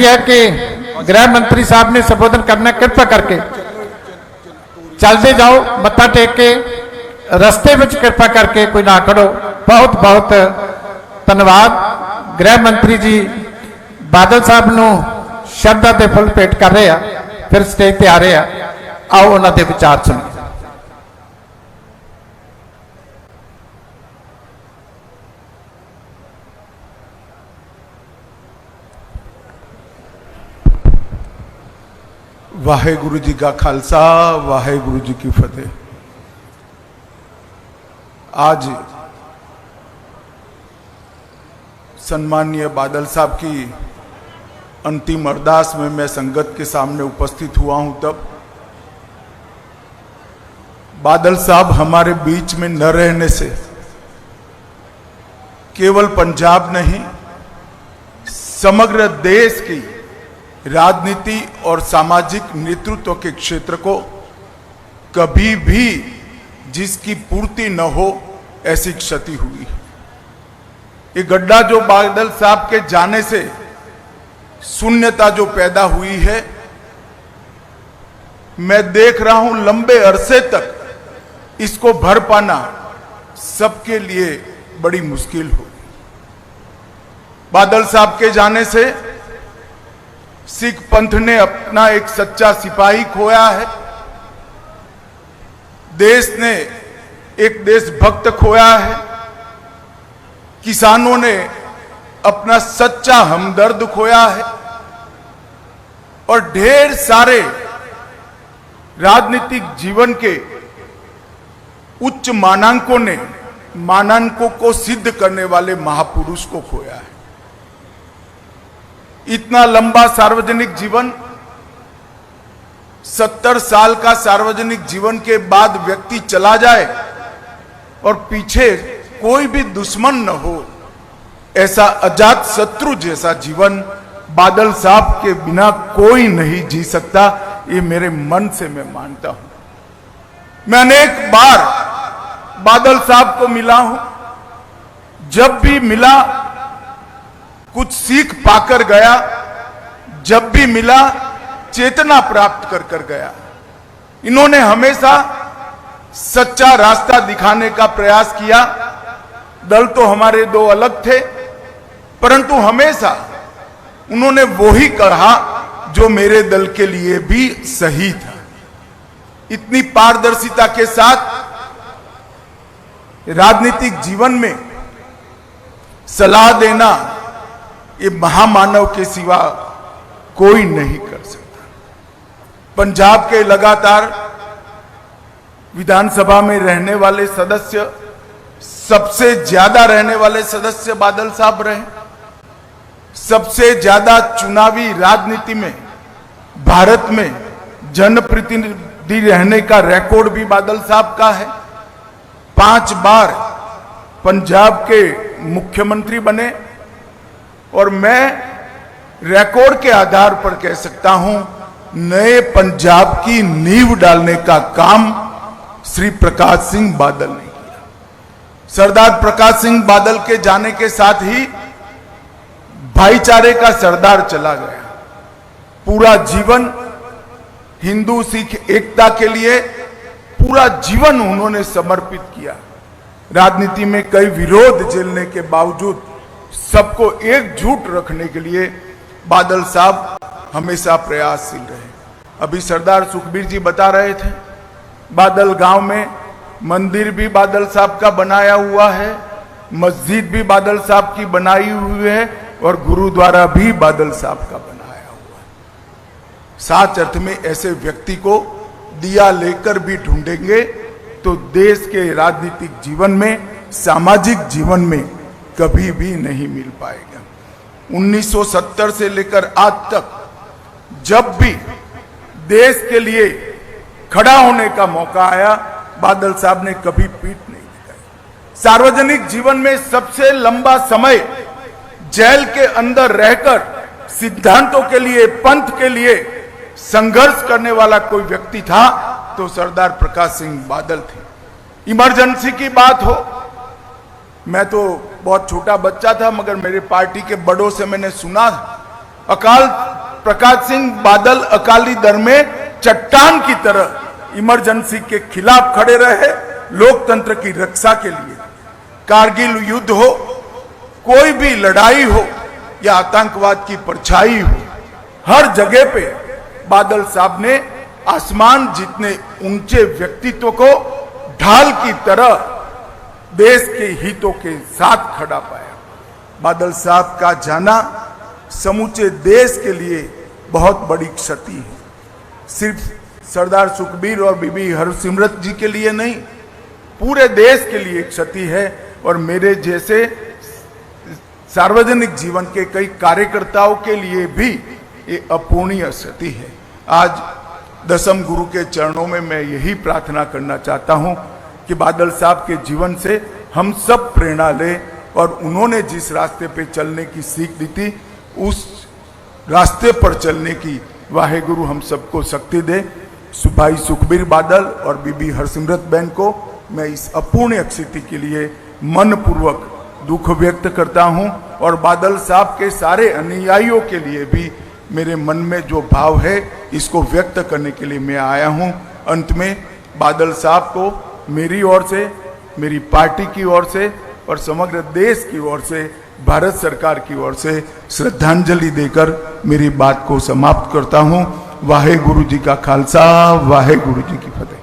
बेनती है कि गृह मंत्री साहब ने संबोधन करना, कृपा करके चलते जाओ, मत्था टेक के रस्ते में कृपा करके कोई ना खड़ो। बहुत बहुत धन्यवाद। गृह मंत्री जी बादल साहब नूं शब्दां दे फुल भेट कर रहे हैं, फिर स्टेज पे आ रहे हैं। आओ उन्हां दे विचार सुनिए। वाहेगुरु जी का खालसा, वाहेगुरु जी की फतेह। आज सम्माननीय बादल साहब की अंतिम अरदास में मैं संगत के सामने उपस्थित हुआ हूं, तब बादल साहब हमारे बीच में न रहने से केवल पंजाब नहीं, समग्र देश की राजनीति और सामाजिक नेतृत्व के क्षेत्र को कभी भी जिसकी पूर्ति न हो ऐसी क्षति हुई। ये गड्ढा जो बादल साहब के जाने से शून्यता जो पैदा हुई है, मैं देख रहा हूं लंबे अरसे तक इसको भर पाना सबके लिए बड़ी मुश्किल होगी। बादल साहब के जाने से सिख पंथ ने अपना एक सच्चा सिपाही खोया है, देश ने एक देशभक्त खोया है, किसानों ने अपना सच्चा हमदर्द खोया है, और ढेर सारे राजनीतिक जीवन के उच्च मानांकों को सिद्ध करने वाले महापुरुष को खोया है। इतना लंबा सार्वजनिक जीवन, 70 साल का सार्वजनिक जीवन के बाद व्यक्ति चला जाए और पीछे कोई भी दुश्मन न हो, ऐसा अजात शत्रु जैसा जीवन बादल साहब के बिना कोई नहीं जी सकता। ये मेरे मन से मैं मानता हूं। मैं अनेक बार बादल साहब को मिला हूं, जब भी मिला कुछ सीख पाकर गया, जब भी मिला चेतना प्राप्त कर गया। इन्होंने हमेशा सच्चा रास्ता दिखाने का प्रयास किया। दल तो हमारे दो अलग थे, परंतु हमेशा उन्होंने वो ही कहा जो मेरे दल के लिए भी सही था। इतनी पारदर्शिता के साथ राजनीतिक जीवन में सलाह देना ये महामानव के सिवा कोई नहीं कर सकता। पंजाब के लगातार विधानसभा में रहने वाले सदस्य, सबसे ज्यादा रहने वाले सदस्य बादल साहब रहे। सबसे ज्यादा चुनावी राजनीति में भारत में जनप्रतिनिधि रहने का रिकॉर्ड भी बादल साहब का है। 5 बार पंजाब के मुख्यमंत्री बने, और मैं रिकॉर्ड के आधार पर कह सकता हूं, नए पंजाब की नींव डालने का काम श्री प्रकाश सिंह बादल ने किया। सरदार प्रकाश सिंह बादल के जाने के साथ ही भाईचारे का सरदार चला गया। पूरा जीवन हिंदू सिख एकता के लिए पूरा जीवन उन्होंने समर्पित किया। राजनीति में कई विरोध झेलने के बावजूद सबको एकजुट रखने के लिए बादल साहब हमेशा प्रयासशील रहे। अभी सरदार सुखबीर जी बता रहे थे, बादल गांव में मंदिर भी बादल साहब का बनाया हुआ है, मस्जिद भी बादल साहब की बनाई हुई है, और गुरुद्वारा भी बादल साहब का बनाया हुआ है। साच अर्थ में ऐसे व्यक्ति को दिया लेकर भी ढूंढेंगे तो देश के राजनीतिक जीवन में, सामाजिक जीवन में कभी भी नहीं मिल पाएगा। 1970 से लेकर आज तक जब भी देश के लिए खड़ा होने का मौका आया, बादल साहब ने कभी पीठ नहीं दिखाई। सार्वजनिक जीवन में सबसे लंबा समय जेल के अंदर रहकर सिद्धांतों के लिए, पंथ के लिए संघर्ष करने वाला कोई व्यक्ति था तो सरदार प्रकाश सिंह बादल थे। इमरजेंसी की बात हो, मैं तो बहुत छोटा बच्चा था, मगर मेरे पार्टी के बड़ों से मैंने सुना अकाल प्रकाश सिंह बादल अकाली दल में चट्टान की तरह इमरजेंसी के खिलाफ खड़े रहे, लोकतंत्र की रक्षा के लिए। कारगिल युद्ध हो, कोई भी लड़ाई हो या आतंकवाद की परछाई हो, हर जगह पे बादल साहब ने आसमान जितने ऊंचे व्यक्तित्व को ढाल की तरह देश के हितों के साथ खड़ा पाया। बादल साहब का जाना समूचे देश के लिए बहुत बड़ी क्षति है। सिर्फ सरदार सुखबीर और बीबी हरसिमरत जी के लिए नहीं, पूरे देश के लिए क्षति है। और मेरे जैसे सार्वजनिक जीवन के कई कार्यकर्ताओं के लिए भी ये अपूर्णीय क्षति है। आज दसम गुरु के चरणों में मैं यही प्रार्थना करना चाहता हूं कि बादल साहब के जीवन से हम सब प्रेरणा लें और उन्होंने जिस रास्ते पे चलने की सीख दी थी, उस रास्ते पर चलने की वाहेगुरु हम सबको शक्ति दे। भाई सुखबीर बादल और बीबी हरसिमरत बहन को मैं इस अपूर्णीय स्थिति के लिए मनपूर्वक दुख व्यक्त करता हूं और बादल साहब के सारे अनुयायियों के लिए भी मेरे मन में जो भाव है इसको व्यक्त करने के लिए मैं आया हूं। अंत में बादल साहब को मेरी ओर से, मेरी पार्टी की ओर से और समग्र देश की ओर से, भारत सरकार की ओर से श्रद्धांजलि देकर मेरी बात को समाप्त करता हूं। वाहे गुरु जी का खालसा, वाहे गुरु जी की फतेह।